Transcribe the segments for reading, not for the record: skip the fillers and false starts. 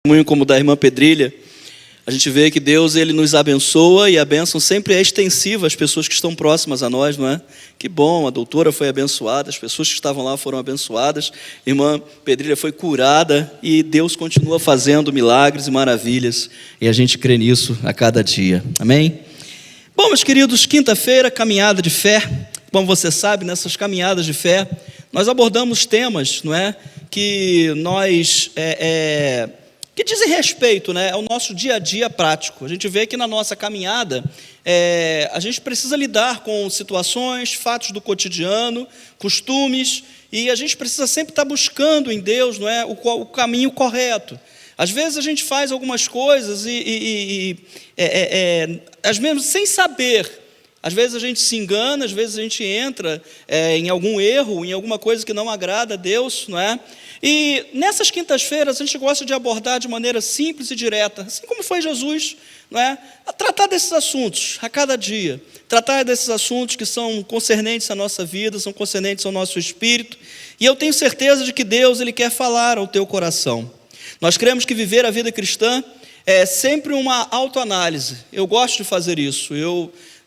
Testemunho como o da irmã Pedrilha, a gente vê que Deus ele nos abençoa e a bênção sempre é extensiva às pessoas que estão próximas a nós, não é? Que bom, a doutora foi abençoada, as pessoas que estavam lá foram abençoadas, a irmã Pedrilha foi curada e Deus continua fazendo milagres e maravilhas e a gente crê nisso a cada dia, amém? Bom, meus queridos, quinta-feira, caminhada de fé. Como você sabe, nessas caminhadas de fé, nós abordamos temas, não é? Que nós... que dizem respeito, né, ao nosso dia a dia prático. A gente vê que na nossa caminhada, a gente precisa lidar com situações, fatos do cotidiano, costumes, e a gente precisa sempre estar buscando em Deus, não é, o caminho correto. Às vezes a gente faz algumas coisas às vezes sem saber. Às vezes a gente se engana, às vezes a gente entra em algum erro, em alguma coisa que não agrada a Deus, não é? E nessas quintas-feiras a gente gosta de abordar de maneira simples e direta, assim como foi Jesus, não é? A tratar desses assuntos a cada dia, tratar desses assuntos que são concernentes à nossa vida, são concernentes ao nosso espírito, e eu tenho certeza de que Deus ele quer falar ao teu coração. Nós cremos que viver a vida cristã é sempre uma autoanálise. Eu gosto de fazer isso.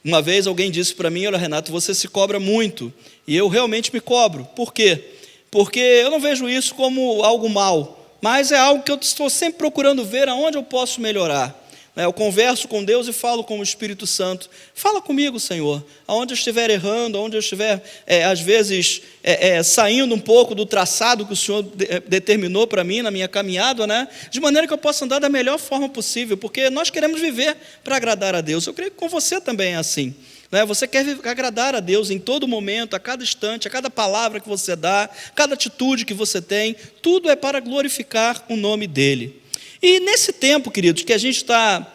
Uma vez alguém disse para mim: olha, Renato, você se cobra muito. E eu realmente me cobro. Por quê? Porque eu não vejo isso como algo mal, mas é algo que eu estou sempre procurando ver aonde eu posso melhorar. Eu converso com Deus e falo com o Espírito Santo: fala comigo, Senhor, aonde eu estiver errando, aonde eu estiver, às vezes, saindo um pouco do traçado que o Senhor determinou para mim na minha caminhada, né? De maneira que eu possa andar da melhor forma possível, porque nós queremos viver para agradar a Deus. Eu creio que com você também é assim. Você quer agradar a Deus em todo momento, a cada instante, a cada palavra que você dá, cada atitude que você tem, tudo é para glorificar o nome dEle. E nesse tempo, queridos, que a gente está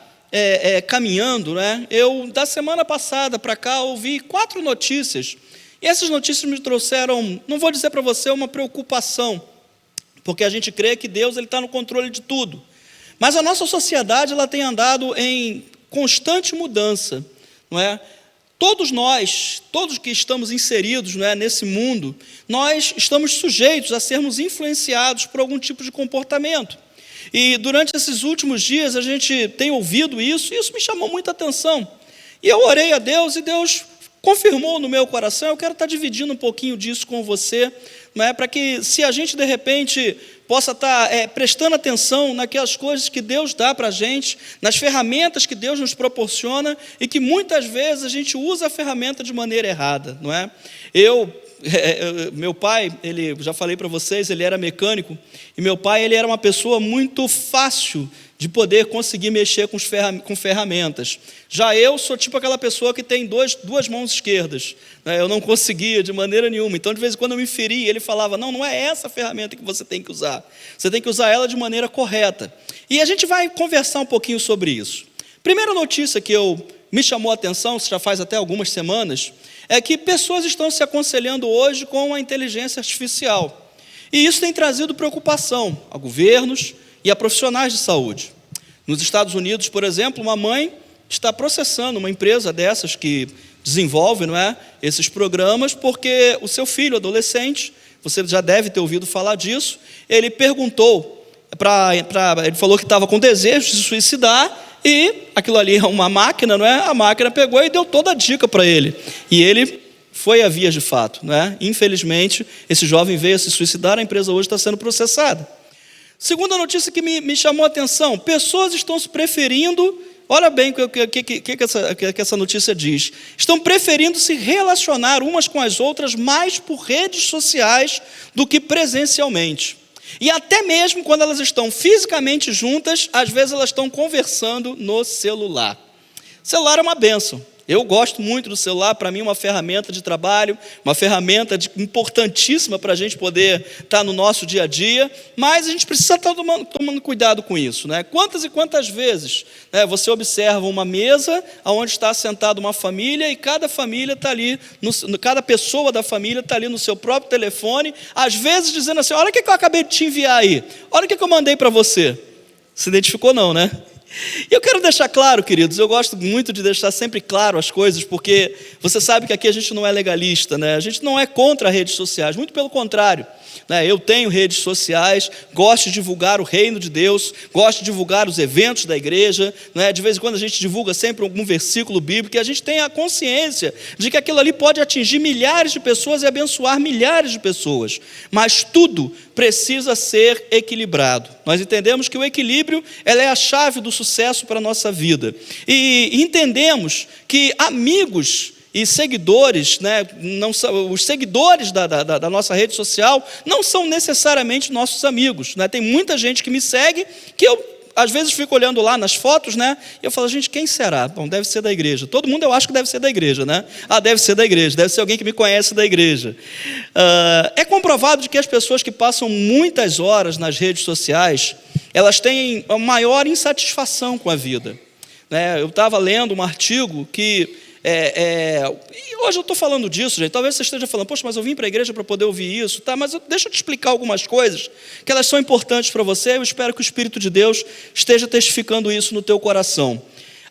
caminhando, né, eu, da semana passada para cá, ouvi 4 notícias, e essas notícias me trouxeram, não vou dizer para você uma preocupação, porque a gente crê que Deus está no controle de tudo, mas a nossa sociedade ela tem andado em constante mudança, não é? Todos nós, todos que estamos inseridos, não é, nesse mundo, nós estamos sujeitos a sermos influenciados por algum tipo de comportamento. E durante esses últimos dias a gente tem ouvido isso, e isso me chamou muita atenção. E eu orei a Deus e Deus confirmou no meu coração. Eu quero estar dividindo um pouquinho disso com você, não é, para que se a gente de repente possa estar prestando atenção naquelas coisas que Deus dá para a gente, nas ferramentas que Deus nos proporciona e que muitas vezes a gente usa a ferramenta de maneira errada, não é? Meu pai, já falei para vocês, ele era mecânico, e meu pai ele era uma pessoa muito fácil de poder conseguir mexer com ferramentas. Já eu sou tipo aquela pessoa que tem duas mãos esquerdas, né? Eu não conseguia de maneira nenhuma, então de vez em quando eu me feria, ele falava: não é essa ferramenta que você tem que usar, você tem que usar ela de maneira correta. E a gente vai conversar um pouquinho sobre isso. Primeira notícia que me chamou a atenção, já faz até algumas semanas, é que pessoas estão se aconselhando hoje com a inteligência artificial. E isso tem trazido preocupação a governos e a profissionais de saúde. Nos Estados Unidos, por exemplo, uma mãe está processando uma empresa dessas que desenvolve, não é, esses programas, porque o seu filho adolescente, você já deve ter ouvido falar disso, ele perguntou, ele falou que estava com desejo de se suicidar, e aquilo ali é uma máquina, não é? A máquina pegou e deu toda a dica para ele. E ele foi a vias de fato, não é? Infelizmente, esse jovem veio a se suicidar, a empresa hoje está sendo processada. Segunda notícia que me chamou a atenção: pessoas estão se preferindo, olha bem o que essa notícia diz, estão preferindo se relacionar umas com as outras mais por redes sociais do que presencialmente. E até mesmo quando elas estão fisicamente juntas, às vezes elas estão conversando no celular. O celular é uma bênção. Eu gosto muito do celular, para mim é uma ferramenta de trabalho, uma ferramenta importantíssima para a gente poder estar no nosso dia a dia, mas a gente precisa estar tomando cuidado com isso, né? Quantas e quantas vezes, né, você observa uma mesa onde está sentada uma família e cada família está ali, cada pessoa da família está ali no seu próprio telefone, às vezes dizendo assim: olha o que eu acabei de te enviar aí, olha o que eu mandei para você. Se identificou não, né? E eu quero deixar claro, queridos, eu gosto muito de deixar sempre claro as coisas, porque você sabe que aqui a gente não é legalista, né? A gente não é contra redes sociais, muito pelo contrário. né? Eu tenho redes sociais, gosto de divulgar o reino de Deus, gosto de divulgar os eventos da igreja, né? De vez em quando a gente divulga sempre algum versículo bíblico, e a gente tem a consciência de que aquilo ali pode atingir milhares de pessoas e abençoar milhares de pessoas, mas tudo precisa ser equilibrado. Nós entendemos que o equilíbrio ela é a chave do sucesso para a nossa vida, e entendemos que amigos e seguidores, né, não são, os seguidores da nossa rede social não são necessariamente nossos amigos, né? Tem muita gente que me segue, que eu às vezes fico olhando lá nas fotos, né, e eu falo, gente, quem será? Bom, deve ser da igreja. Todo mundo eu acho que deve ser da igreja, né? Deve ser da igreja, deve ser alguém que me conhece da igreja. É comprovado de que as pessoas que passam muitas horas nas redes sociais, elas têm a maior insatisfação com a vida, né? Eu estava lendo um artigo que e hoje eu estou falando disso, gente. Talvez você esteja falando, poxa, mas eu vim para a igreja para poder ouvir isso, tá? Mas deixa eu te explicar algumas coisas que elas são importantes para você. Eu espero que o Espírito de Deus esteja testificando isso no teu coração.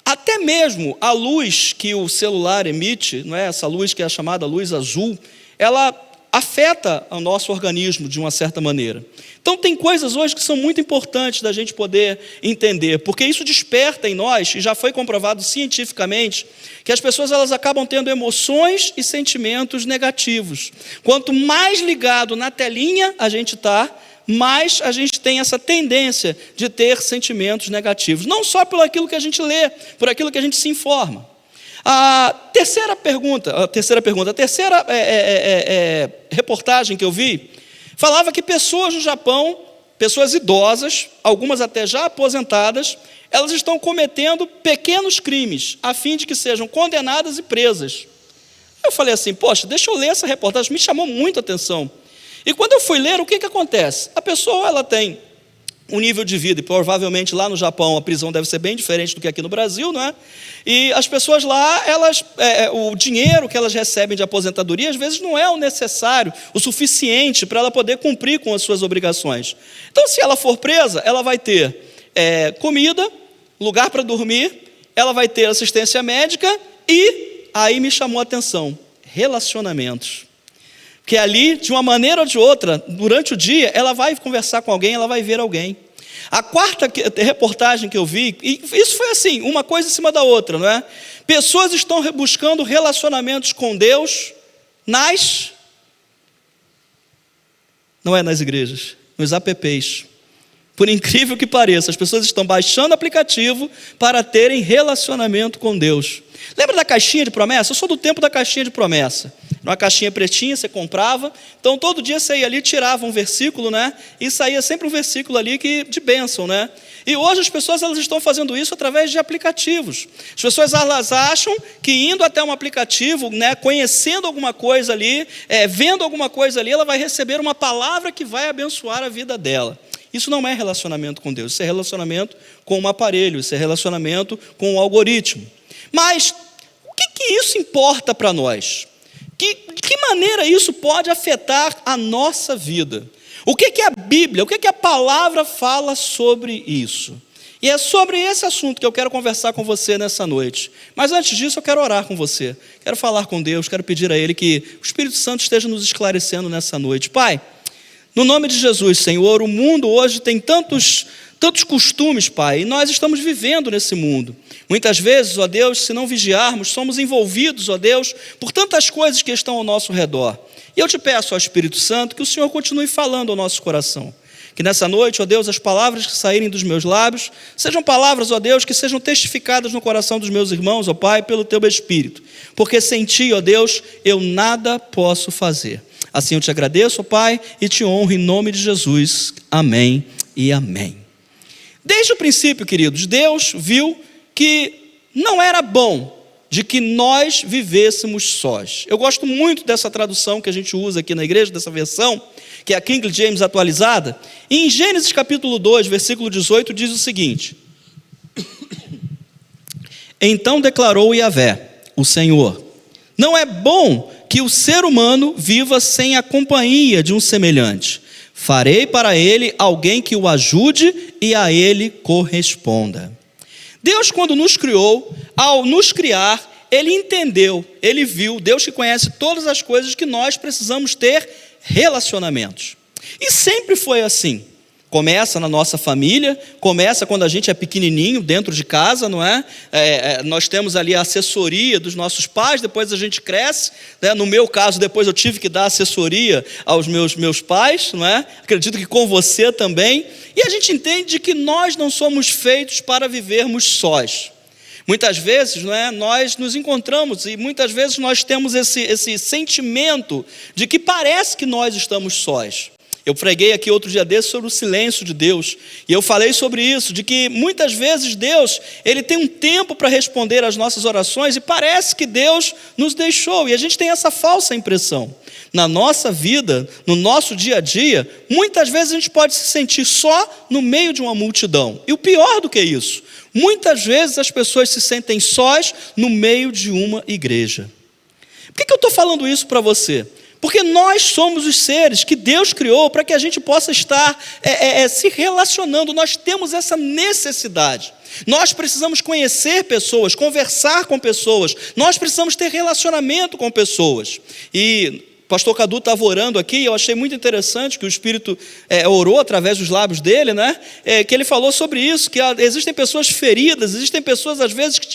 Até mesmo a luz que o celular emite, não é? Essa luz que é a chamada luz azul, ela afeta o nosso organismo de uma certa maneira. Então tem coisas hoje que são muito importantes da gente poder entender, porque isso desperta em nós, e já foi comprovado cientificamente, que as pessoas elas acabam tendo emoções e sentimentos negativos. Quanto mais ligado na telinha a gente está, mais a gente tem essa tendência de ter sentimentos negativos, não só por aquilo que a gente lê, por aquilo que a gente se informa. A terceira reportagem que eu vi, falava que pessoas no Japão, pessoas idosas, algumas até já aposentadas, elas estão cometendo pequenos crimes, a fim de que sejam condenadas e presas. Eu falei assim, poxa, deixa eu ler essa reportagem, me chamou muito a atenção. E quando eu fui ler, o que acontece? A pessoa ela tem um nível de vida, e provavelmente lá no Japão a prisão deve ser bem diferente do que aqui no Brasil, não é? E as pessoas lá, o dinheiro que elas recebem de aposentadoria, às vezes não é o necessário, o suficiente para ela poder cumprir com as suas obrigações. Então, se ela for presa, ela vai ter comida, lugar para dormir, ela vai ter assistência médica e, aí me chamou a atenção, relacionamentos. Porque ali, de uma maneira ou de outra, durante o dia, ela vai conversar com alguém, ela vai ver alguém. A quarta reportagem que eu vi, e isso foi assim, uma coisa em cima da outra, não é? Pessoas estão buscando relacionamentos com Deus não é nas igrejas, nos apps. Por incrível que pareça, as pessoas estão baixando aplicativo para terem relacionamento com Deus. Lembra da caixinha de promessa? Eu sou do tempo da caixinha de promessa. Uma caixinha pretinha, você comprava. Então, todo dia você ia ali, tirava um versículo, né? E saía sempre um versículo ali de bênção, né? E hoje as pessoas elas estão fazendo isso através de aplicativos. As pessoas elas acham que indo até um aplicativo, né, conhecendo alguma coisa ali, vendo alguma coisa ali, ela vai receber uma palavra que vai abençoar a vida dela. Isso não é relacionamento com Deus, isso é relacionamento com um aparelho, isso é relacionamento com um algoritmo. Mas o que isso importa para nós? De que maneira isso pode afetar a nossa vida? O que a Bíblia, o que a palavra fala sobre isso? E é sobre esse assunto que eu quero conversar com você nessa noite. Mas antes disso eu quero orar com você. Quero falar com Deus, quero pedir a Ele que o Espírito Santo esteja nos esclarecendo nessa noite. Pai, no nome de Jesus, Senhor, o mundo hoje tem tantos costumes, Pai, e nós estamos vivendo nesse mundo. Muitas vezes, ó Deus, se não vigiarmos, somos envolvidos, ó Deus, por tantas coisas que estão ao nosso redor. E eu te peço, ó Espírito Santo, que o Senhor continue falando ao nosso coração. Que nessa noite, ó Deus, as palavras que saírem dos meus lábios, sejam palavras, ó Deus, que sejam testificadas no coração dos meus irmãos, ó Pai, pelo Teu Espírito. Porque sem Ti, ó Deus, eu nada posso fazer. Assim eu te agradeço, ó Pai, e te honro em nome de Jesus. Amém e amém. Desde o princípio, queridos, Deus viu que não era bom de que nós vivêssemos sós. Eu gosto muito dessa tradução que a gente usa aqui na igreja, dessa versão, que é a King James atualizada. E em Gênesis capítulo 2, versículo 18, diz o seguinte: Então declarou Yahvé, o Senhor, não é bom que o ser humano viva sem a companhia de um semelhante. Farei para ele alguém que o ajude e a ele corresponda. Deus, quando nos criou, ao nos criar, Ele entendeu, Ele viu, Deus que conhece todas as coisas que nós precisamos ter relacionamentos. E sempre foi assim. Começa na nossa família, começa quando a gente é pequenininho, dentro de casa, não é? Nós temos ali a assessoria dos nossos pais, depois a gente cresce, né? No meu caso, depois eu tive que dar assessoria aos meus pais, não é? Acredito que com você também. E a gente entende que nós não somos feitos para vivermos sós. Muitas vezes, não é, nós nos encontramos e muitas vezes nós temos esse sentimento de que parece que nós estamos sós. Eu preguei aqui outro dia desse sobre o silêncio de Deus, e eu falei sobre isso, de que muitas vezes Deus, Ele tem um tempo para responder às nossas orações, e parece que Deus nos deixou, e a gente tem essa falsa impressão. Na nossa vida, no nosso dia a dia, muitas vezes a gente pode se sentir só no meio de uma multidão, e o pior do que isso, muitas vezes as pessoas se sentem sós no meio de uma igreja. Por que eu estou falando isso para você? Porque nós somos os seres que Deus criou para que a gente possa estar se relacionando. Nós temos essa necessidade. Nós precisamos conhecer pessoas, conversar com pessoas. Nós precisamos ter relacionamento com pessoas. E o pastor Cadu estava orando aqui, eu achei muito interessante que o Espírito orou através dos lábios dele, né? Que ele falou sobre isso, que existem pessoas feridas, existem pessoas às vezes que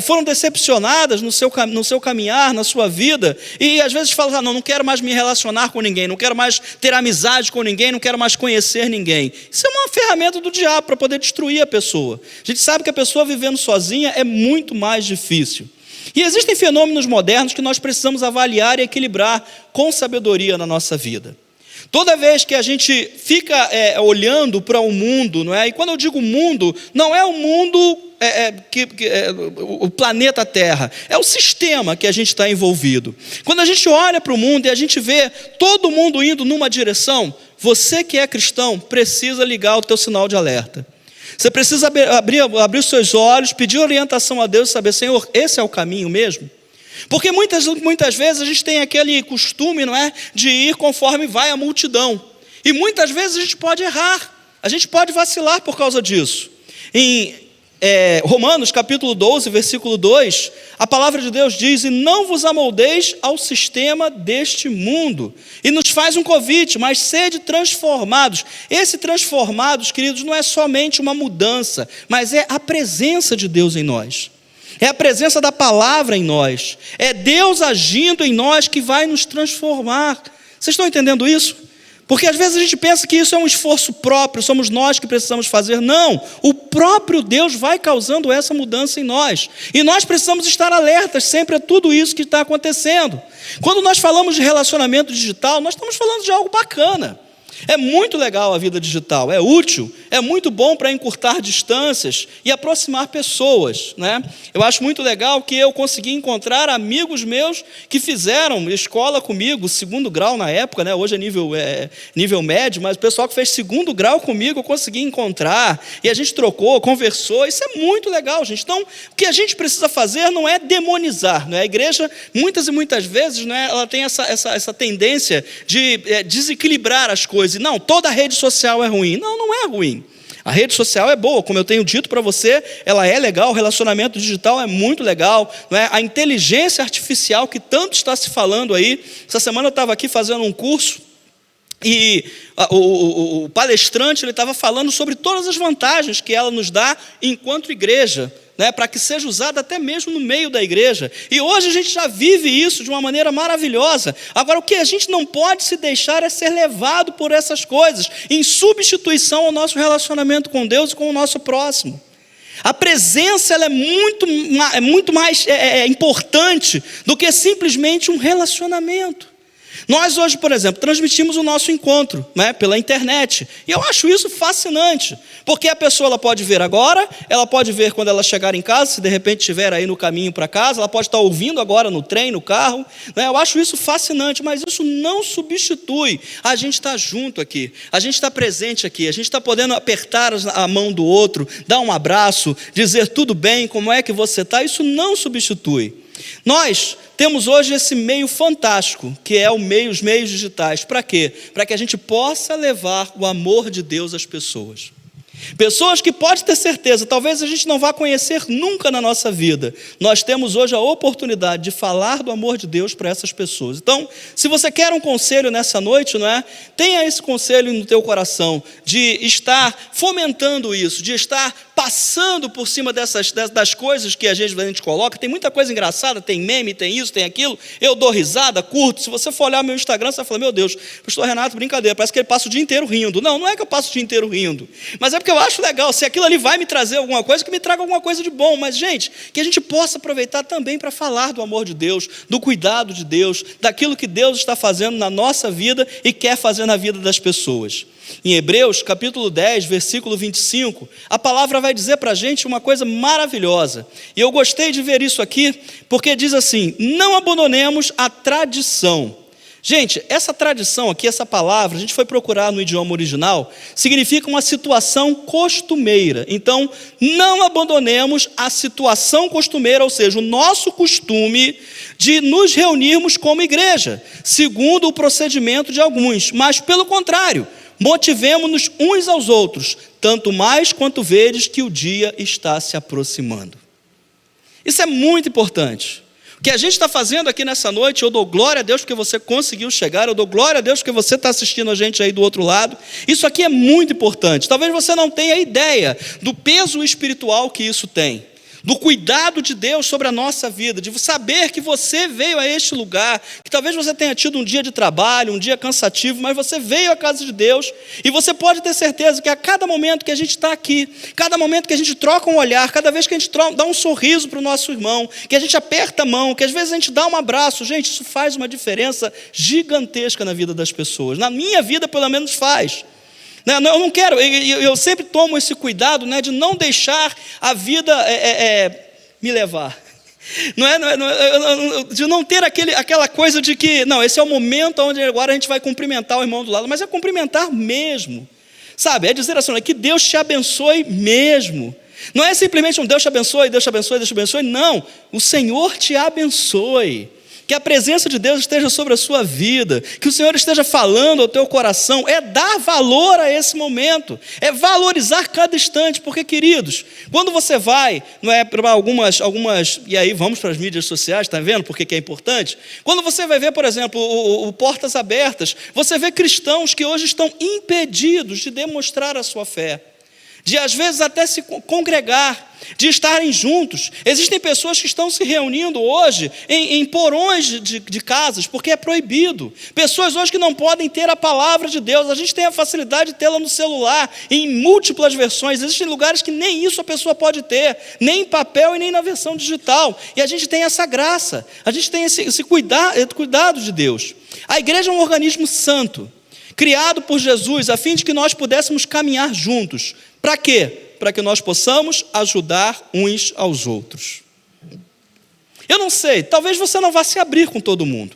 foram decepcionadas no seu caminhar, na sua vida, e às vezes falam, não quero mais me relacionar com ninguém, não quero mais ter amizade com ninguém, não quero mais conhecer ninguém. Isso é uma ferramenta do diabo para poder destruir a pessoa. A gente sabe que a pessoa vivendo sozinha é muito mais difícil. E existem fenômenos modernos que nós precisamos avaliar e equilibrar com sabedoria na nossa vida. Toda vez que a gente fica olhando para o mundo, não é? E quando eu digo mundo, não é o mundo, o planeta Terra, é o sistema que a gente está envolvido. Quando a gente olha para o mundo e a gente vê todo mundo indo numa direção, você que é cristão precisa ligar o teu sinal de alerta. Você precisa abrir os seus olhos, pedir orientação a Deus e saber, Senhor, esse é o caminho mesmo? Porque muitas vezes a gente tem aquele costume, não é, de ir conforme vai a multidão. E muitas vezes a gente pode errar, a gente pode vacilar por causa disso. Em Romanos capítulo 12, versículo 2, a palavra de Deus diz, e não vos amoldeis ao sistema deste mundo. E nos faz um convite, mas sede transformados. Esse transformados, queridos, não é somente uma mudança, mas é a presença de Deus em nós. É a presença da palavra em nós. É Deus agindo em nós que vai nos transformar. Vocês estão entendendo isso? Porque às vezes a gente pensa que isso é um esforço próprio, somos nós que precisamos fazer. Não, o próprio Deus vai causando essa mudança em nós. E nós precisamos estar alertas sempre a tudo isso que está acontecendo. Quando nós falamos de relacionamento digital, nós estamos falando de algo bacana. É muito legal a vida digital, é útil, é muito bom para encurtar distâncias e aproximar pessoas, né? Eu acho muito legal que eu consegui encontrar amigos meus que fizeram escola comigo, segundo grau na época, né? Hoje é nível médio, mas o pessoal que fez segundo grau comigo eu consegui encontrar, e a gente trocou, conversou, isso é muito legal, gente. Então, o que a gente precisa fazer não é demonizar, não é? A igreja, muitas e muitas vezes, né, ela tem essa tendência de desequilibrar as coisas. Não, toda rede social é ruim. Não, não é ruim. A rede social é boa, como eu tenho dito para você, ela é legal, o relacionamento digital é muito legal, não é? A inteligência artificial que tanto está se falando aí. Essa semana eu estava aqui fazendo um curso e o palestrante ele estava falando sobre todas as vantagens que ela nos dá enquanto igreja, né, para que seja usada até mesmo no meio da igreja. E hoje a gente já vive isso de uma maneira maravilhosa. Agora, o que a gente não pode se deixar é ser levado por essas coisas, em substituição ao nosso relacionamento com Deus e com o nosso próximo. A presença ela é muito mais importante do que simplesmente um relacionamento. Nós hoje, por exemplo, transmitimos o nosso encontro, né, pela internet. E eu acho isso fascinante, porque a pessoa ela pode ver agora, ela pode ver quando ela chegar em casa, se de repente estiver aí no caminho para casa, ela pode estar ouvindo agora no trem, no carro, né? Eu acho isso fascinante, mas isso não substitui a gente estar junto aqui, a gente estar presente aqui, a gente está podendo apertar a mão do outro, dar um abraço, dizer tudo bem, como é que você está, isso não substitui. Nós temos hoje esse meio fantástico, que é os meios digitais. Para quê? Para que a gente possa levar o amor de Deus às pessoas. Pessoas que pode ter certeza, talvez a gente não vá conhecer nunca na nossa vida. Nós temos hoje a oportunidade de falar do amor de Deus para essas pessoas. Então, se você quer um conselho nessa noite, não é? Tenha esse conselho no teu coração, de estar fomentando isso, de estar passando por cima das coisas que a gente coloca. Tem muita coisa engraçada, tem meme, tem isso, tem aquilo. Eu dou risada, curto. Se você for olhar meu Instagram, você vai falar, meu Deus, pastor Renato, brincadeira, parece que ele passa o dia inteiro rindo. Não é que eu passo o dia inteiro rindo, mas é porque eu acho legal. Se aquilo ali vai me trazer alguma coisa, que me traga alguma coisa de bom. Mas, gente, que a gente possa aproveitar também para falar do amor de Deus, do cuidado de Deus, daquilo que Deus está fazendo na nossa vida e quer fazer na vida das pessoas. Em Hebreus, capítulo 10, versículo 25, a palavra vai dizer para a gente uma coisa maravilhosa. E eu gostei de ver isso aqui, porque diz assim: não abandonemos a tradição. Gente, essa tradição aqui, essa palavra, a gente foi procurar no idioma original, significa uma situação costumeira. Então, não abandonemos a situação costumeira, ou seja, o nosso costume de nos reunirmos como igreja, segundo o procedimento de alguns, mas pelo contrário, motivemo-nos uns aos outros, tanto mais quanto vedes que o dia está se aproximando. Isso é muito importante. O que a gente está fazendo aqui nessa noite, eu dou glória a Deus porque você conseguiu chegar, eu dou glória a Deus porque você está assistindo a gente aí do outro lado. Isso aqui é muito importante. Talvez você não tenha ideia do peso espiritual que isso tem, do cuidado de Deus sobre a nossa vida, de saber que você veio a este lugar, que talvez você tenha tido um dia de trabalho, um dia cansativo, mas você veio à casa de Deus, e você pode ter certeza que a cada momento que a gente está aqui, cada momento que a gente troca um olhar, cada vez que a gente dá um sorriso para o nosso irmão, que a gente aperta a mão, que às vezes a gente dá um abraço, gente, isso faz uma diferença gigantesca na vida das pessoas. Na minha vida, pelo menos, faz. Eu não quero, eu sempre tomo esse cuidado, né, de não deixar a vida me levar. De não ter aquela coisa de que, não, esse é o momento onde agora a gente vai cumprimentar o irmão do lado, mas é cumprimentar mesmo, sabe? É dizer assim, que Deus te abençoe mesmo. Não é simplesmente um Deus te abençoe, Deus te abençoe, Deus te abençoe, não, o Senhor te abençoe. Que a presença de Deus esteja sobre a sua vida, que o Senhor esteja falando ao teu coração, é dar valor a esse momento, é valorizar cada instante, porque, queridos, quando você vai, não é, para algumas, e aí vamos para as mídias sociais, está vendo por que é importante? Quando você vai ver, por exemplo, o Portas Abertas, você vê cristãos que hoje estão impedidos de demonstrar a sua fé, de às vezes até se congregar, de estarem juntos. Existem pessoas que estão se reunindo hoje em porões de casas, porque é proibido. Pessoas hoje que não podem ter a palavra de Deus. A gente tem a facilidade de tê-la no celular, em múltiplas versões. Existem lugares que nem isso a pessoa pode ter, nem em papel e nem na versão digital. E a gente tem essa graça, a gente tem esse cuidado de Deus. A igreja é um organismo santo, criado por Jesus, a fim de que nós pudéssemos caminhar juntos. Para quê? Para que nós possamos ajudar uns aos outros. Eu não sei, talvez você não vá se abrir com todo mundo.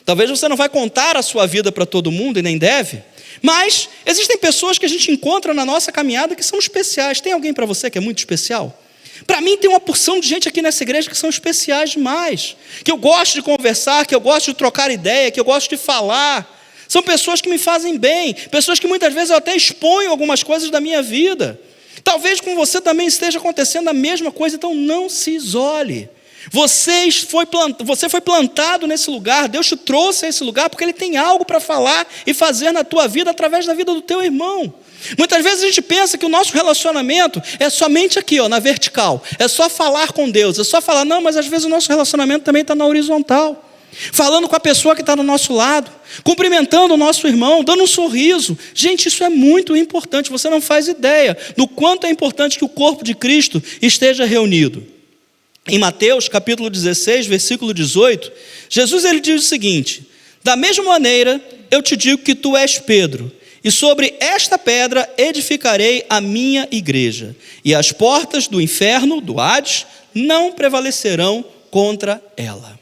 Talvez você não vai contar a sua vida para todo mundo e nem deve. Mas existem pessoas que a gente encontra na nossa caminhada que são especiais. Tem alguém para você que é muito especial? Para mim tem uma porção de gente aqui nessa igreja que são especiais demais. Que eu gosto de conversar, que eu gosto de trocar ideia, que eu gosto de falar. São pessoas que me fazem bem, pessoas que muitas vezes eu até exponho algumas coisas da minha vida. Talvez com você também esteja acontecendo a mesma coisa, então não se isole. Você foi plantado nesse lugar, Deus te trouxe a esse lugar porque Ele tem algo para falar e fazer na tua vida através da vida do teu irmão. Muitas vezes a gente pensa que o nosso relacionamento é somente aqui, na vertical, é só falar com Deus, é só falar, não, mas às vezes o nosso relacionamento também está na horizontal. Falando com a pessoa que está do nosso lado, cumprimentando o nosso irmão, dando um sorriso. Gente, isso é muito importante, você não faz ideia do quanto é importante que o corpo de Cristo esteja reunido. Em Mateus capítulo 16, versículo 18, Jesus ele diz o seguinte: da mesma maneira eu te digo que tu és Pedro, e sobre esta pedra edificarei a minha igreja, e as portas do inferno, do Hades, não prevalecerão contra ela.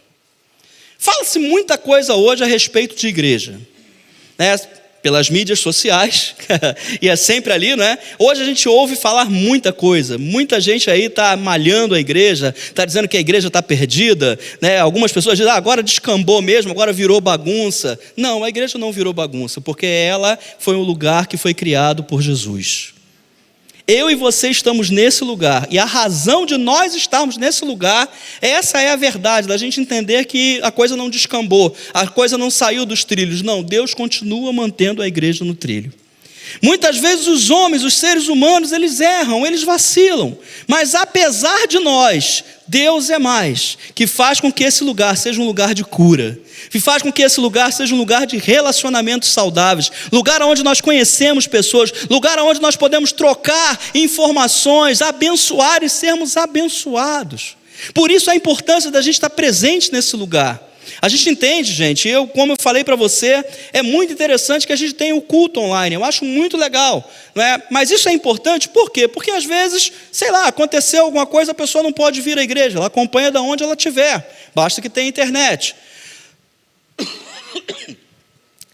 Fala-se muita coisa hoje a respeito de igreja, né? Pelas mídias sociais, e é sempre ali, né? Hoje a gente ouve falar muita coisa, muita gente aí está malhando a igreja, está dizendo que a igreja está perdida, né? Algumas pessoas dizem, agora descambou mesmo, agora virou bagunça. Não, a igreja não virou bagunça, porque ela foi um lugar que foi criado por Jesus. Eu e você estamos nesse lugar, e a razão de nós estarmos nesse lugar, essa é a verdade, da gente entender que a coisa não descambou, a coisa não saiu dos trilhos. Não, Deus continua mantendo a igreja no trilho. Muitas vezes os homens, os seres humanos, eles erram, eles vacilam, mas apesar de nós, Deus é mais, que faz com que esse lugar seja um lugar de cura, que faz com que esse lugar seja um lugar de relacionamentos saudáveis, lugar onde nós conhecemos pessoas, lugar onde nós podemos trocar informações, abençoar e sermos abençoados. Por isso a importância da gente estar presente nesse lugar. A gente entende, gente, como eu falei para você, é muito interessante que a gente tenha o culto online, eu acho muito legal, não é? Mas isso é importante, por quê? Porque às vezes, sei lá, aconteceu alguma coisa, a pessoa não pode vir à igreja, ela acompanha de onde ela estiver, basta que tenha internet.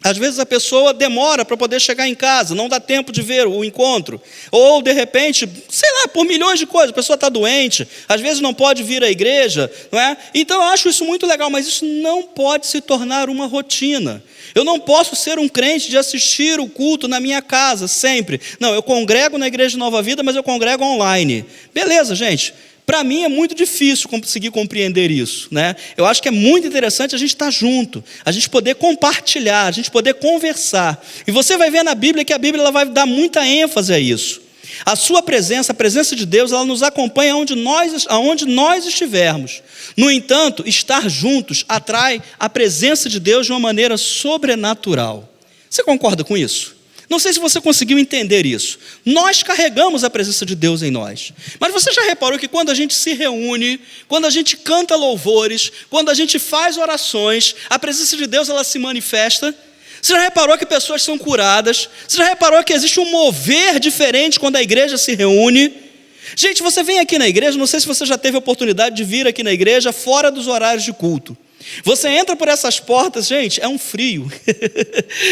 Às vezes a pessoa demora para poder chegar em casa, não dá tempo de ver o encontro. Ou, de repente, sei lá, por milhões de coisas, a pessoa está doente, às vezes não pode vir à igreja, não é? Então eu acho isso muito legal, mas isso não pode se tornar uma rotina. Eu não posso ser um crente de assistir o culto na minha casa, sempre. Não, eu congrego na Igreja de Nova Vida, mas eu congrego online. Beleza, gente. Para mim é muito difícil conseguir compreender isso, né? Eu acho que é muito interessante a gente estar junto, a gente poder compartilhar, a gente poder conversar. E você vai ver na Bíblia que a Bíblia ela vai dar muita ênfase a isso. A sua presença, a presença de Deus, ela nos acompanha aonde nós estivermos. No entanto, estar juntos atrai a presença de Deus de uma maneira sobrenatural. Você concorda com isso? Não sei se você conseguiu entender isso. Nós carregamos a presença de Deus em nós. Mas você já reparou que quando a gente se reúne, quando a gente canta louvores, quando a gente faz orações, a presença de Deus ela se manifesta? Você já reparou que pessoas são curadas? Você já reparou que existe um mover diferente quando a igreja se reúne? Gente, você vem aqui na igreja, não sei se você já teve a oportunidade de vir aqui na igreja fora dos horários de culto. Você entra por essas portas, gente, é um frio.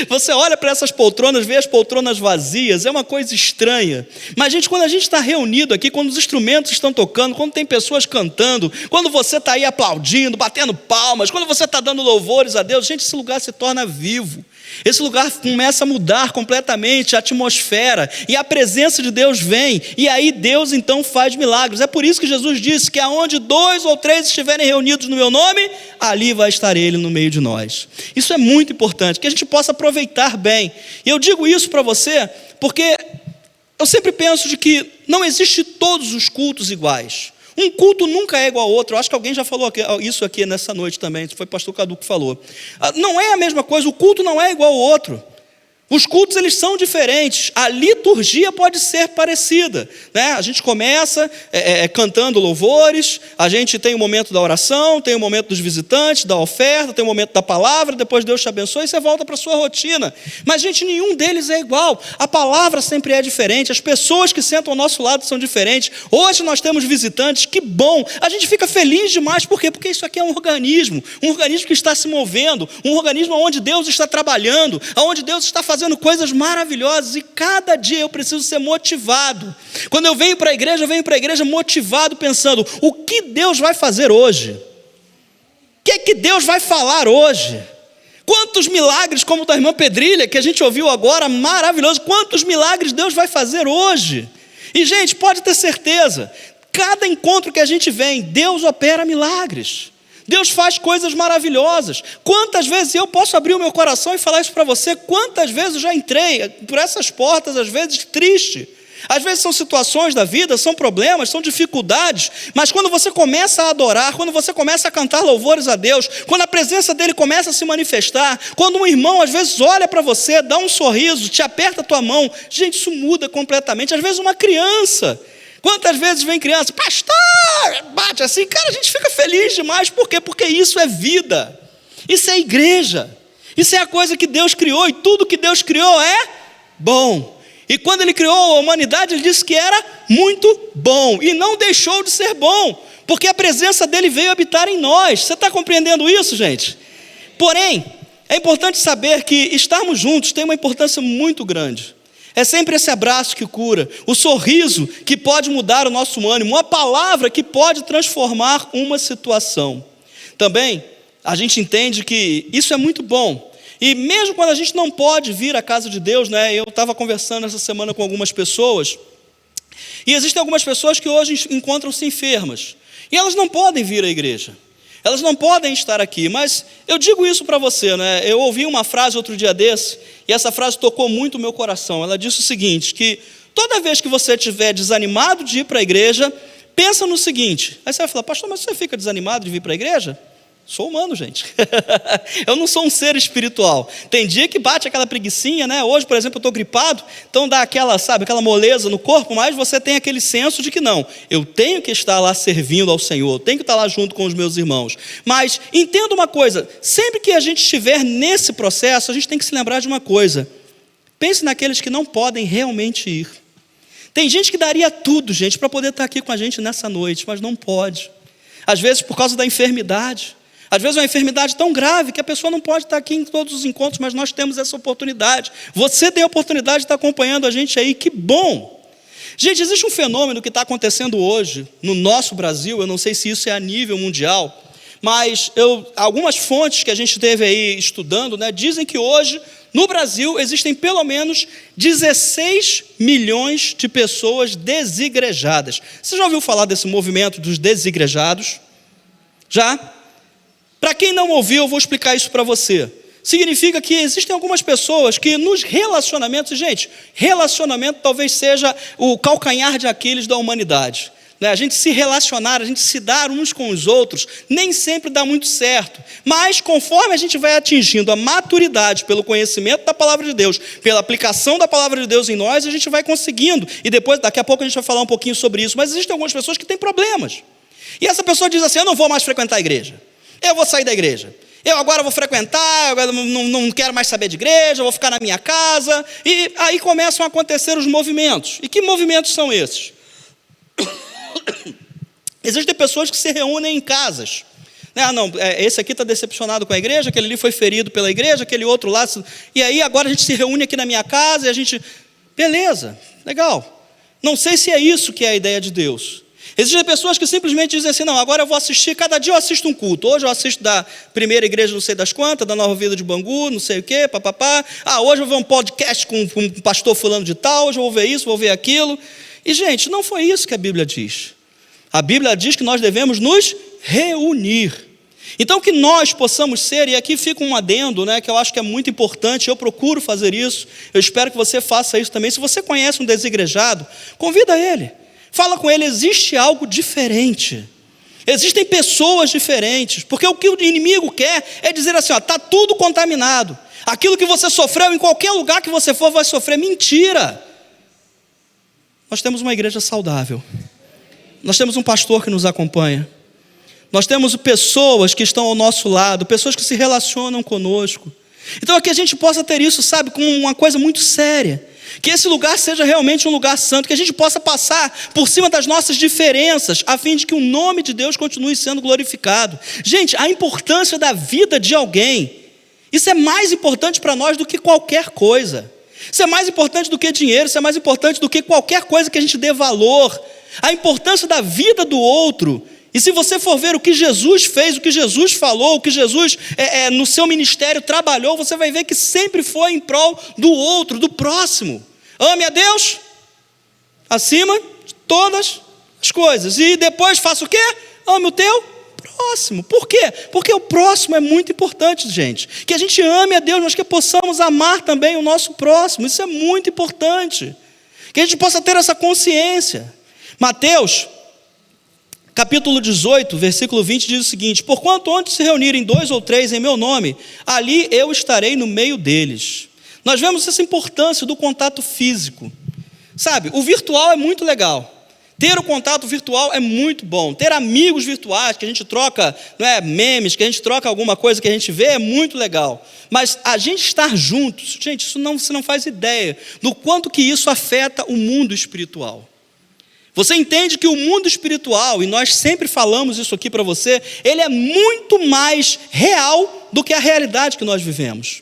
Você olha para essas poltronas, vê as poltronas vazias, é uma coisa estranha. Mas, gente, quando a gente está reunido aqui, quando os instrumentos estão tocando, quando tem pessoas cantando, quando você está aí aplaudindo, batendo palmas, quando você está dando louvores a Deus, gente, esse lugar se torna vivo. Esse lugar começa a mudar completamente a atmosfera, e a presença de Deus vem, e aí Deus então faz milagres. É por isso que Jesus disse que aonde 2 ou 3 estiverem reunidos no meu nome, ali vai estar Ele no meio de nós. Isso é muito importante, que a gente possa aproveitar bem. E eu digo isso para você porque eu sempre penso de que não existe todos os cultos iguais. Um culto nunca é igual ao outro. Eu acho que alguém já falou isso aqui nessa noite também. Isso foi o pastor Cadu que falou. Não é a mesma coisa, o culto não é igual ao outro. Os cultos, eles são diferentes. A liturgia pode ser parecida, né? A gente começa cantando louvores, a gente tem o momento da oração, tem o momento dos visitantes, da oferta, tem o momento da palavra, depois Deus te abençoa e você volta para a sua rotina. Mas, gente, nenhum deles é igual. A palavra sempre é diferente, as pessoas que sentam ao nosso lado são diferentes. Hoje nós temos visitantes, que bom. A gente fica feliz demais, por quê? Porque isso aqui é um organismo que está se movendo, um organismo onde Deus está trabalhando, onde Deus está fazendo coisas maravilhosas, e cada dia eu preciso ser motivado. Quando eu venho para a igreja motivado, pensando, o que Deus vai fazer hoje? O que é que Deus vai falar hoje? Quantos milagres, como o da irmã Pedrilha, que a gente ouviu agora, maravilhoso, quantos milagres Deus vai fazer hoje? E, gente, pode ter certeza, cada encontro que a gente vem, Deus opera milagres. Deus faz coisas maravilhosas. Quantas vezes eu posso abrir o meu coração e falar isso para você? Quantas vezes eu já entrei por essas portas, às vezes triste. Às vezes são situações da vida, são problemas, são dificuldades. Mas quando você começa a adorar, quando você começa a cantar louvores a Deus, quando a presença dele começa a se manifestar, quando um irmão às vezes olha para você, dá um sorriso, te aperta a tua mão, gente, isso muda completamente. Às vezes uma criança. Quantas vezes vem criança, pastor, bate assim, cara, a gente fica feliz demais, por quê? Porque isso é vida, isso é igreja, isso é a coisa que Deus criou, e tudo que Deus criou é bom. E quando Ele criou a humanidade, Ele disse que era muito bom, e não deixou de ser bom, porque a presença dEle veio habitar em nós. Você está compreendendo isso, gente? Porém, é importante saber que estarmos juntos tem uma importância muito grande. É sempre esse abraço que cura, o sorriso que pode mudar o nosso ânimo, uma palavra que pode transformar uma situação. Também, a gente entende que isso é muito bom. E mesmo quando a gente não pode vir à casa de Deus, né? Eu estava conversando essa semana com algumas pessoas, E existem algumas pessoas que hoje encontram-se enfermas, e elas não podem vir à igreja, elas não podem estar aqui, mas eu digo isso para você, né? Eu ouvi uma frase outro dia desse, e essa frase tocou muito o meu coração. Ela disse o seguinte, que toda vez que você estiver desanimado de ir para a igreja, pensa no seguinte, aí você vai falar, pastor, mas você fica desanimado de vir para a igreja? Sou humano, gente. Eu não sou um ser espiritual. Tem dia que bate aquela preguicinha, né? Hoje, por exemplo, eu estou gripado, então dá aquela, sabe, aquela moleza no corpo, mas você tem aquele senso de que não, eu tenho que estar lá servindo ao Senhor, eu tenho que estar lá junto com os meus irmãos. Mas entenda uma coisa, sempre que a gente estiver nesse processo, a gente tem que se lembrar de uma coisa. Pense naqueles que não podem realmente ir. Tem gente que daria tudo, gente, para poder estar aqui com a gente nessa noite, mas não pode. Às vezes por causa da enfermidade. Às vezes é uma enfermidade tão grave que a pessoa não pode estar aqui em todos os encontros, mas nós temos essa oportunidade. Você tem a oportunidade de estar acompanhando a gente aí, que bom! Gente, existe um fenômeno que está acontecendo hoje no nosso Brasil, eu não sei se isso é a nível mundial, mas algumas fontes que a gente teve aí estudando, né, dizem que hoje, no Brasil, existem pelo menos 16 milhões de pessoas desigrejadas. Você já ouviu falar desse movimento dos desigrejados? Já? Para quem não ouviu, eu vou explicar isso para você. Significa que existem algumas pessoas que nos relacionamentos, gente, relacionamento talvez seja o calcanhar de Aquiles da humanidade. A gente se relacionar, a gente se dar uns com os outros, nem sempre dá muito certo. Mas conforme a gente vai atingindo a maturidade pelo conhecimento da palavra de Deus, pela aplicação da palavra de Deus em nós, a gente vai conseguindo. E depois, daqui a pouco a gente vai falar um pouquinho sobre isso. Mas existem algumas pessoas que têm problemas. E essa pessoa diz assim, eu não vou mais frequentar a igreja. Eu vou sair da igreja. Eu agora vou frequentar, eu não quero mais saber de igreja, eu vou ficar na minha casa. E aí começam a acontecer os movimentos. E que movimentos são esses? Existem pessoas que se reúnem em casas. Esse aqui está decepcionado com a igreja, aquele ali foi ferido pela igreja, aquele outro lá. E aí agora a gente se reúne aqui na minha casa e a gente... Beleza, legal. Não sei se é isso que é a ideia de Deus. Existem pessoas que simplesmente dizem assim, não, agora eu vou assistir, cada dia eu assisto um culto. Hoje eu assisto da primeira igreja não sei das quantas, da Nova Vida de Bangu, não sei o quê, papapá. Hoje eu vou ver um podcast com um pastor fulano de tal, hoje eu vou ver isso, vou ver aquilo. E, gente, não foi isso que a Bíblia diz. A Bíblia diz que nós devemos nos reunir. Então, que nós possamos ser, e aqui fica um adendo, né, que eu acho que é muito importante, eu procuro fazer isso, eu espero que você faça isso também. Se você conhece um desigrejado, convida ele. Fala com ele, existe algo diferente. Existem pessoas diferentes. Porque o que o inimigo quer é dizer assim, está tudo contaminado. Aquilo que você sofreu, em qualquer lugar que você for, vai sofrer. Mentira! Nós temos uma igreja saudável. Nós temos um pastor que nos acompanha. Nós temos pessoas que estão ao nosso lado, pessoas que se relacionam conosco. Então é que a gente possa ter isso, sabe, como uma coisa muito séria. Que esse lugar seja realmente um lugar santo, que a gente possa passar por cima das nossas diferenças, a fim de que o nome de Deus continue sendo glorificado. Gente, a importância da vida de alguém, isso é mais importante para nós do que qualquer coisa. Isso é mais importante do que dinheiro, isso é mais importante do que qualquer coisa que a gente dê valor. A importância da vida do outro. E se você for ver o que Jesus fez, o que Jesus falou, o que Jesus no seu ministério trabalhou, você vai ver que sempre foi em prol do outro, do próximo. Ame a Deus acima de todas as coisas. E depois faça o quê? Ame o teu próximo. Por quê? Porque o próximo é muito importante, gente. Que a gente ame a Deus, mas que possamos amar também o nosso próximo. Isso é muito importante. Que a gente possa ter essa consciência. Mateus capítulo 18, versículo 20 diz o seguinte: porquanto onde se reunirem 2 ou 3 em meu nome, ali eu estarei no meio deles. Nós vemos essa importância do contato físico. Sabe, o virtual é muito legal. Ter o contato virtual é muito bom. Ter amigos virtuais, que a gente troca, memes, que a gente troca alguma coisa que a gente vê, é muito legal. Mas a gente estar juntos, gente, você não faz ideia do quanto que isso afeta o mundo espiritual. Você entende que o mundo espiritual, e nós sempre falamos isso aqui para você, ele é muito mais real do que a realidade que nós vivemos.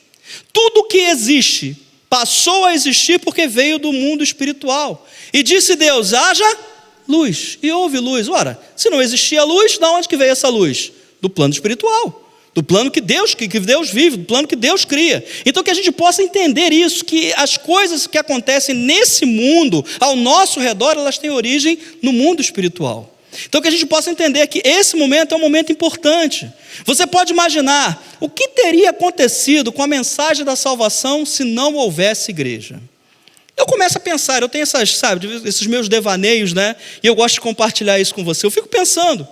Tudo que existe, passou a existir porque veio do mundo espiritual. E disse Deus, haja luz, e houve luz. Ora, se não existia luz, de onde que veio essa luz? Do plano espiritual. do plano que Deus vive, do plano que Deus cria. Então que a gente possa entender isso, que as coisas que acontecem nesse mundo, ao nosso redor, elas têm origem no mundo espiritual. Então que a gente possa entender que esse momento é um momento importante. Você pode imaginar o que teria acontecido com a mensagem da salvação se não houvesse igreja. Eu começo a pensar, eu tenho esses meus devaneios, né? E eu gosto de compartilhar isso com você. Eu fico pensando,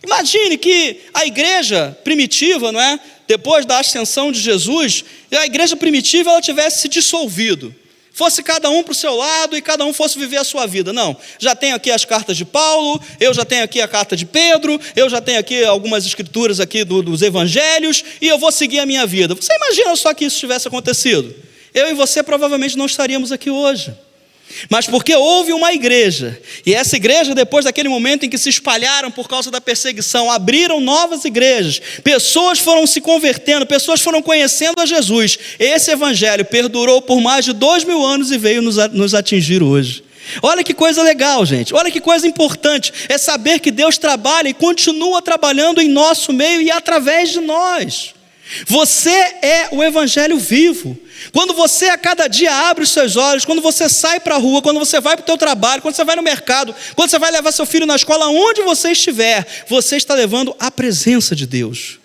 imagine que a igreja primitiva, não é? Depois da ascensão de Jesus, a igreja primitiva ela tivesse se dissolvido. Fosse cada um para o seu lado e cada um fosse viver a sua vida. Não, já tenho aqui as cartas de Paulo, eu já tenho aqui a carta de Pedro, eu já tenho aqui algumas escrituras aqui dos evangelhos e eu vou seguir a minha vida. Você imagina só que isso tivesse acontecido? Eu e você provavelmente não estaríamos aqui hoje. Mas porque houve uma igreja, e essa igreja, depois daquele momento em que se espalharam por causa da perseguição, abriram novas igrejas, pessoas foram se convertendo, pessoas foram conhecendo a Jesus. Esse evangelho perdurou por mais de 2000 anos e veio nos atingir hoje. Olha que coisa legal, gente, olha que coisa importante, é saber que Deus trabalha e continua trabalhando em nosso meio e através de nós. Você é o evangelho vivo. Quando você a cada dia abre os seus olhos, quando você sai para a rua, quando você vai para o teu trabalho, quando você vai no mercado, quando você vai levar seu filho na escola, onde você estiver, você está levando a presença de Deus.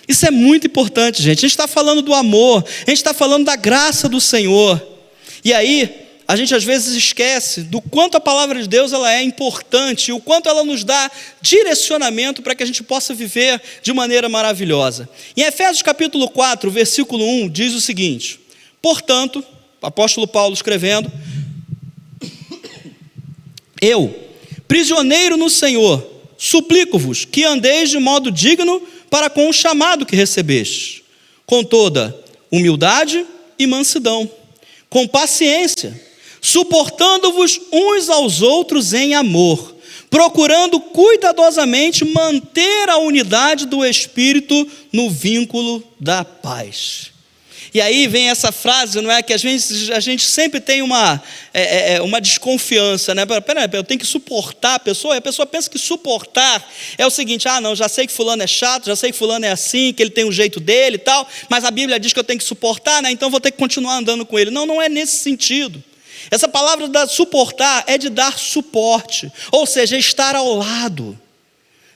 Isso é muito importante, gente. A gente está falando do amor, a gente está falando da graça do Senhor. E aí, a gente às vezes esquece do quanto a palavra de Deus ela é importante, o quanto ela nos dá direcionamento para que a gente possa viver de maneira maravilhosa. Em Efésios capítulo 4, versículo 1, diz o seguinte: portanto, o apóstolo Paulo escrevendo, eu, prisioneiro no Senhor, suplico-vos que andeis de modo digno para com o chamado que recebestes, com toda humildade e mansidão, com paciência, suportando-vos uns aos outros em amor, procurando cuidadosamente manter a unidade do Espírito no vínculo da paz. E aí vem essa frase, não é? Que às vezes a gente sempre tem uma desconfiança, né? Peraí, eu tenho que suportar a pessoa, e a pessoa pensa que suportar é o seguinte: não, já sei que fulano é chato, já sei que fulano é assim, que ele tem um jeito dele e tal, mas a Bíblia diz que eu tenho que suportar, né? Então vou ter que continuar andando com ele. Não, não é nesse sentido. Essa palavra da suportar é de dar suporte, ou seja, estar ao lado.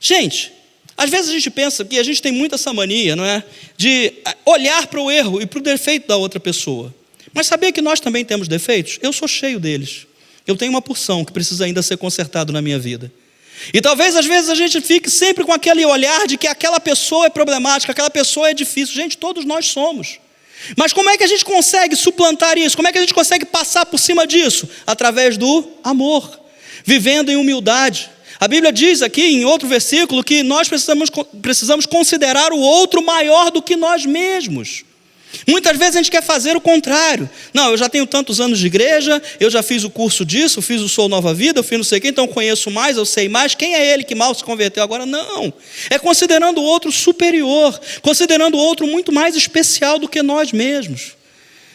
Gente, às vezes a gente pensa que a gente tem muito essa mania, não é? De olhar para o erro e para o defeito da outra pessoa. Mas sabia que nós também temos defeitos? Eu sou cheio deles. Eu tenho uma porção que precisa ainda ser consertado na minha vida. E talvez às vezes a gente fique sempre com aquele olhar de que aquela pessoa é problemática, aquela pessoa é difícil. Gente, todos nós somos. Mas como é que a gente consegue suplantar isso? Como é que a gente consegue passar por cima disso? Através do amor, vivendo em humildade. A Bíblia diz aqui em outro versículo que nós precisamos considerar o outro maior do que nós mesmos. Muitas vezes a gente quer fazer o contrário. Não, eu já tenho tantos anos de igreja, eu já fiz o curso disso, fiz o Sou Nova Vida, eu fiz não sei o quê, então eu conheço mais, eu sei mais. Quem é ele que mal se converteu agora? Não, é considerando o outro superior, considerando o outro muito mais especial do que nós mesmos.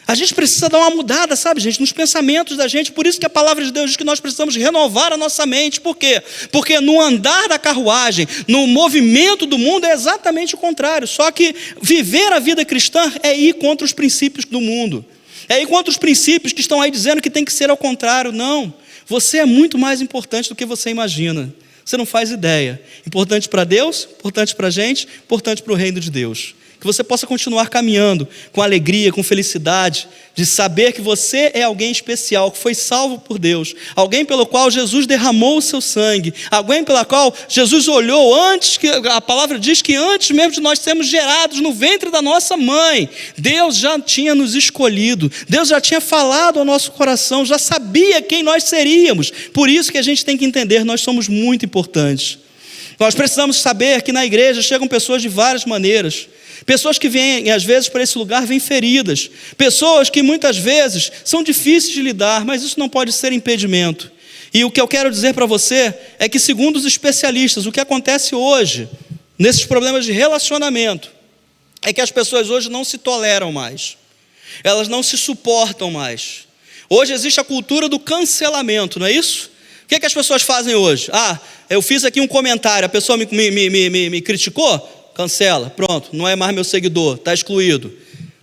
A gente precisa dar uma mudada, sabe, gente, nos pensamentos da gente. Por isso que a palavra de Deus diz que nós precisamos renovar a nossa mente. Por quê? Porque no andar da carruagem, no movimento do mundo, é exatamente o contrário. Só que viver a vida cristã é ir contra os princípios do mundo. É ir contra os princípios que estão aí dizendo que tem que ser ao contrário. Não, você é muito mais importante do que você imagina. Você não faz ideia. Importante para Deus, importante para a gente, importante para o reino de Deus. Que você possa continuar caminhando com alegria, com felicidade, de saber que você é alguém especial, que foi salvo por Deus, alguém pelo qual Jesus derramou o seu sangue, alguém pela qual Jesus olhou antes, que a palavra diz que antes mesmo de nós sermos gerados no ventre da nossa mãe, Deus já tinha nos escolhido, Deus já tinha falado ao nosso coração, já sabia quem nós seríamos. Por isso que a gente tem que entender, nós somos muito importantes. Nós precisamos saber que na igreja chegam pessoas de várias maneiras. Pessoas que vêm, às vezes, para esse lugar vêm feridas. Pessoas que muitas vezes são difíceis de lidar, mas isso não pode ser impedimento. E o que eu quero dizer para você é que, segundo os especialistas, o que acontece hoje, nesses problemas de relacionamento, é que as pessoas hoje não se toleram mais. Elas não se suportam mais. Hoje existe a cultura do cancelamento, não é isso? O que as pessoas fazem hoje? Eu fiz aqui um comentário, a pessoa me criticou? cancela, pronto, não é mais meu seguidor, está excluído.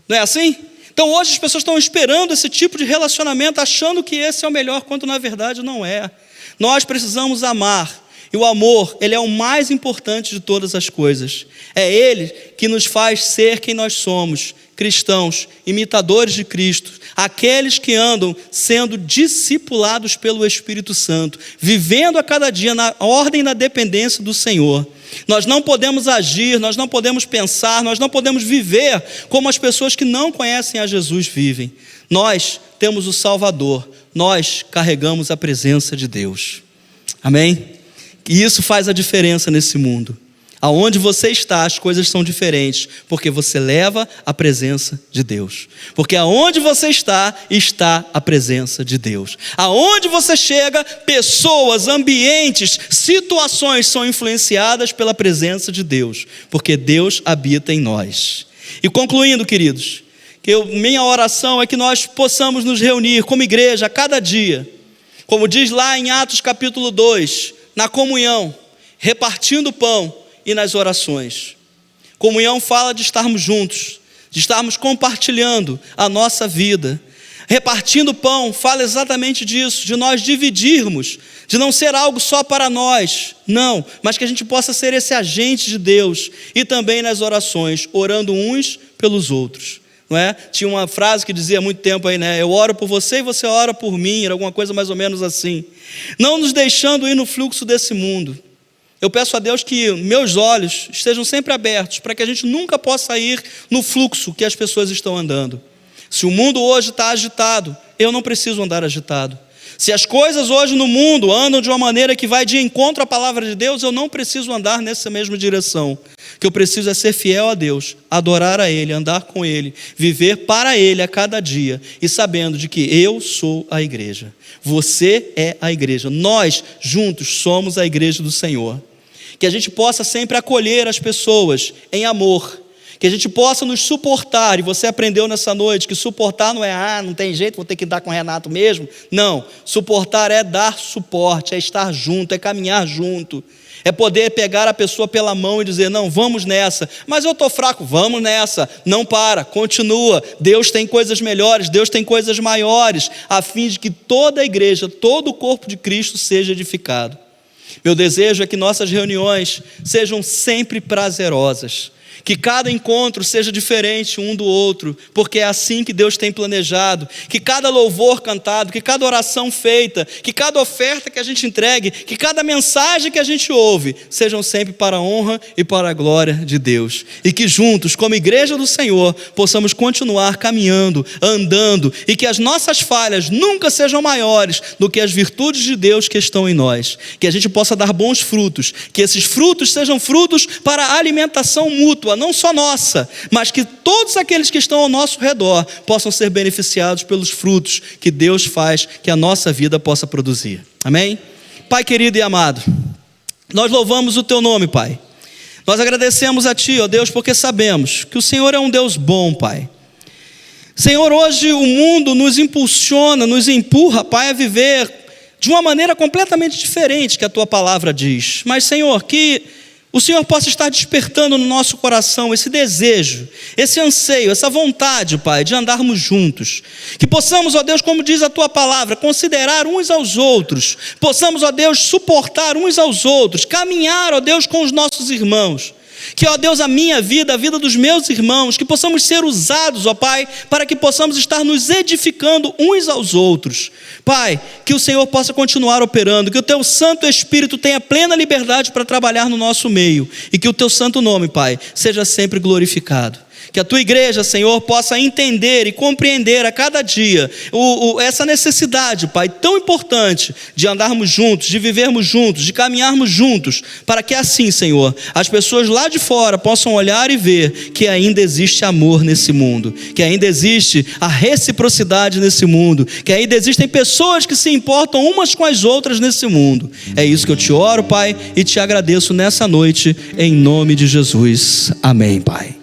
Não é assim? Então hoje as pessoas estão esperando esse tipo de relacionamento, achando que esse é o melhor, quando na verdade não é. Nós precisamos amar. E o amor, ele é o mais importante de todas as coisas. É ele que nos faz ser quem nós somos, cristãos, imitadores de Cristo, aqueles que andam sendo discipulados pelo Espírito Santo, vivendo a cada dia na ordem da dependência do Senhor. Nós não podemos agir, nós não podemos pensar, nós não podemos viver como as pessoas que não conhecem a Jesus vivem. Nós temos o Salvador, nós carregamos a presença de Deus. Amém? E isso faz a diferença nesse mundo. Aonde você está, as coisas são diferentes, porque você leva a presença de Deus. Porque aonde você está, está a presença de Deus. Aonde você chega, pessoas, ambientes, situações são influenciadas pela presença de Deus, porque Deus habita em nós. E concluindo, queridos, minha oração é que nós possamos nos reunir como igreja a cada dia, como diz lá em Atos capítulo 2, na comunhão, repartindo o pão e nas orações. Comunhão fala de estarmos juntos, de estarmos compartilhando a nossa vida. Repartindo o pão fala exatamente disso, de nós dividirmos, de não ser algo só para nós, não, mas que a gente possa ser esse agente de Deus. E também nas orações, orando uns pelos outros. Não é? Tinha uma frase que dizia há muito tempo aí, né? Eu oro por você e você ora por mim, era alguma coisa mais ou menos assim. Não nos deixando ir no fluxo desse mundo. Eu peço a Deus que meus olhos estejam sempre abertos, para que a gente nunca possa ir no fluxo que as pessoas estão andando. Se o mundo hoje está agitado, eu não preciso andar agitado. Se as coisas hoje no mundo andam de uma maneira que vai de encontro à palavra de Deus, eu não preciso andar nessa mesma direção. O que eu preciso é ser fiel a Deus, adorar a Ele, andar com Ele, viver para Ele a cada dia e sabendo de que eu sou a igreja. Você é a igreja. Nós juntos somos a igreja do Senhor. Que a gente possa sempre acolher as pessoas em amor. Que a gente possa nos suportar, e você aprendeu nessa noite que suportar não é, não tem jeito, vou ter que dar com o Renato mesmo. Não, suportar é dar suporte, é estar junto, é caminhar junto. É poder pegar a pessoa pela mão e dizer, não, vamos nessa. Mas eu estou fraco, vamos nessa. Não para, continua. Deus tem coisas melhores, Deus tem coisas maiores, a fim de que toda a igreja, todo o corpo de Cristo seja edificado. Meu desejo é que nossas reuniões sejam sempre prazerosas. Que cada encontro seja diferente um do outro, porque é assim que Deus tem planejado. Que cada louvor cantado, que cada oração feita, que cada oferta que a gente entregue, que cada mensagem que a gente ouve, sejam sempre para a honra e para a glória de Deus. E que juntos, como igreja do Senhor, possamos continuar caminhando, andando, e que as nossas falhas nunca sejam maiores do que as virtudes de Deus que estão em nós. Que a gente possa dar bons frutos, que esses frutos sejam frutos para a alimentação mútua, não só nossa, mas que todos aqueles que estão ao nosso redor possam ser beneficiados pelos frutos que Deus faz que a nossa vida possa produzir. Amém? Pai querido e amado, nós louvamos o Teu nome, Pai. Nós agradecemos a Ti, ó Deus, porque sabemos que o Senhor é um Deus bom, Pai. Senhor, hoje o mundo nos impulsiona, nos empurra, Pai, a viver de uma maneira completamente diferente que a Tua palavra diz. Mas, Senhor, que o Senhor possa estar despertando no nosso coração esse desejo, esse anseio, essa vontade, Pai, de andarmos juntos. Que possamos, ó Deus, como diz a Tua palavra, considerar uns aos outros. Possamos, ó Deus, suportar uns aos outros, caminhar, ó Deus, com os nossos irmãos. Que, ó Deus, a minha vida, a vida dos meus irmãos, que possamos ser usados, ó Pai, para que possamos estar nos edificando uns aos outros. Pai, que o Senhor possa continuar operando, que o Teu Santo Espírito tenha plena liberdade para trabalhar no nosso meio, e que o Teu santo nome, Pai, seja sempre glorificado. Que a Tua igreja, Senhor, possa entender e compreender a cada dia essa necessidade, Pai, tão importante de andarmos juntos, de vivermos juntos, de caminharmos juntos, para que assim, Senhor, as pessoas lá de fora possam olhar e ver que ainda existe amor nesse mundo, que ainda existe a reciprocidade nesse mundo, que ainda existem pessoas que se importam umas com as outras nesse mundo. É isso que eu te oro, Pai, e te agradeço nessa noite, em nome de Jesus. Amém, Pai.